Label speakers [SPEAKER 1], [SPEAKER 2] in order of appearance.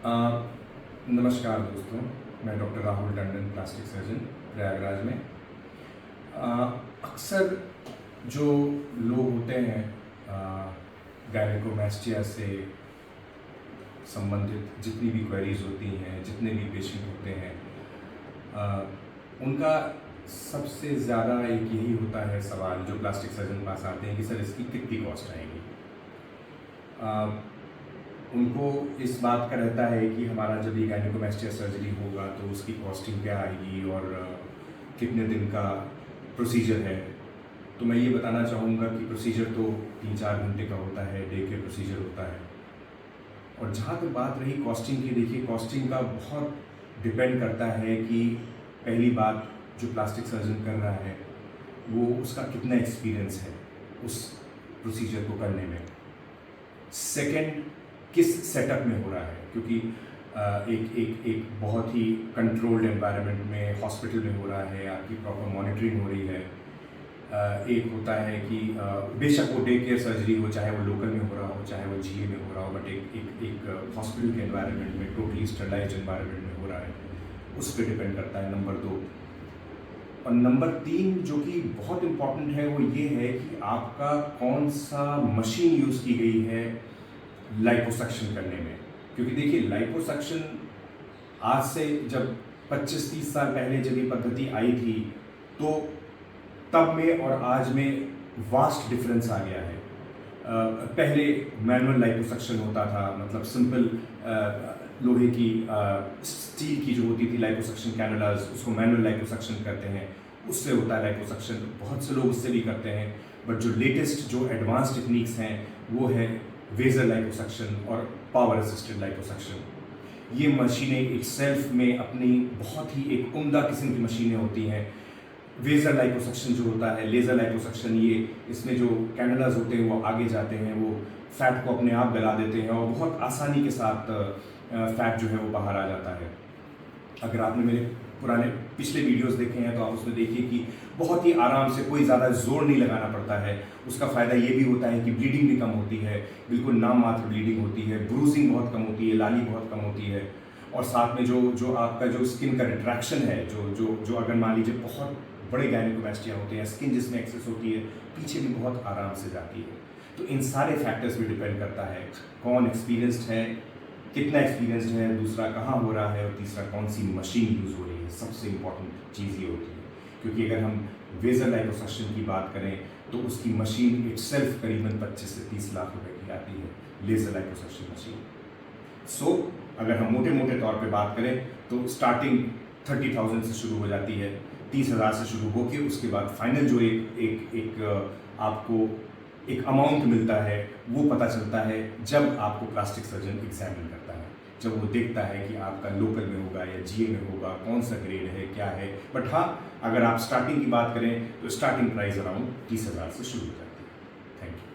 [SPEAKER 1] अ, नमस्कार दोस्तों, मैं doctor Rahul Tandon, plastic surgeon, Prayagraj में। अक्सर जो लोग होते हैं गायनेकोमास्टिया से संबंधित जितनी भी क्वेरीज होती हैं, जितने भी पेशेंट होते हैं, उनका सबसे ज़्यादा एक यही होता है सवाल जो प्लास्टिक सर्जन पास आते हैं कि सर इसकी कितनी कॉस्ट आएगी। उनको इस बात का रहता है कि हमारा जब ये गायनेकोमास्टिया सर्जरी होगा तो उसकी कॉस्टिंग क्या आएगी और कितने दिन का प्रोसीजर है। तो मैं ये बताना चाहूँगा कि प्रोसीजर तो 3-4 घंटे का होता है, डे के प्रोसीजर होता है। और जहाँ तक बात रही कॉस्टिंग की, देखिए कॉस्टिंग का बहुत डिपेंड करता है कि पहली बात जो प्लास्टिक सर्जन कर रहा है वो उसका कितना एक्सपीरियंस है उस प्रोसीजर को करने में। सेकंड, किस सेटअप में हो रहा है, क्योंकि एक बहुत ही कंट्रोल्ड एनवायरनमेंट में हॉस्पिटल में हो रहा है, आपकी प्रॉपर मॉनिटरिंग हो रही है। एक होता है कि बेशक वो डे केयर सर्जरी हो, चाहे वो लोकल में हो रहा हो, चाहे वो जीए में हो रहा हो, बट एक हॉस्पिटल के एनवायरनमेंट में, टोटली स्टरलाइज्ड एनवायरनमेंट में हो रहा है, उस पर डिपेंड करता है, नंबर 2। और नंबर 3 जो कि बहुत इम्पॉर्टेंट है वो ये है कि आपका कौन सा मशीन यूज़ की गई है लाइपोसक्शन करने में। क्योंकि देखिए लाइपोसक्शन आज से जब 25-30 साल पहले जब ये पद्धति आई थी तो तब में और आज में वास्ट डिफरेंस आ गया है। पहले मैनुअल लाइपोसक्शन होता था, मतलब सिंपल लोहे की स्टील की जो होती थी लाइपोसक्शन कैनुलास, उसको मैनुअल लाइपोसक्शन करते हैं, उससे होता है लाइपोसक्शन। बहुत से लोग उससे भी करते हैं, बट जो लेटेस्ट जो एडवांस टेक्निक्स हैं वो है वेजर लाइपोसक्शन और पावर असिस्टेड लाइपोसक्शन। ये मशीनें इटसेल्फ में अपनी बहुत ही एक उम्दा किस्म की मशीनें होती हैं। वेजर लाइपोसक्शन जो होता है, लेज़र लाइपोसक्शन, ये इसमें जो कैनुलास होते हैं वो आगे जाते हैं, वो फैट को अपने आप गला देते हैं और बहुत आसानी के साथ फैट जो है वो बाहर आ जाता है। अगर आपने मेरे पुराने पिछले वीडियोस देखे हैं तो आप उसमें देखिए कि बहुत ही आराम से, कोई ज़्यादा जोर नहीं लगाना पड़ता है। उसका फ़ायदा ये भी होता है कि ब्लीडिंग भी कम होती है, बिल्कुल नाम मात्र ब्लीडिंग होती है, ब्रूजिंग बहुत कम होती है, लाली बहुत कम होती है। और साथ में जो आपका जो स्किन का रिट्रैक्शन है, जो अगर मान लीजिए बहुत बड़े गायनेकोमास्टिया होते हैं, स्किन जिसमें एक्सेस होती है, पीछे भी बहुत आराम से जाती है। तो इन सारे फैक्टर्स भी डिपेंड करता है कौन एक्सपीरियंस्ड है, कितना एक्सपीरियंस्ड है, दूसरा कहाँ हो रहा है, और तीसरा कौन सी मशीन यूज़ हो रही है। सबसे इम्पॉर्टेंट चीज़ ये होती है, क्योंकि अगर हम वेजर लाइपोसक्शन की बात करें तो उसकी मशीन इटसेल्फ करीबन 25 से 30 लाख रुपए की आती है, लेजर लाइपोसक्शन मशीन। अगर हम मोटे मोटे तौर पे बात करें तो स्टार्टिंग 30,000 से शुरू हो जाती है, 30,000 से शुरू होकर उसके बाद फाइनल जो आपको एक अमाउंट मिलता है वो पता चलता है जब आपको प्लास्टिक सर्जन एग्जामिन करता है, जब वो देखता है कि आपका लोकल में होगा या जीए में होगा, कौन सा ग्रेड है, क्या है। बट हाँ, अगर आप स्टार्टिंग की बात करें तो स्टार्टिंग प्राइस अराउंड 30,000 से शुरू हो जाती है। Thank you.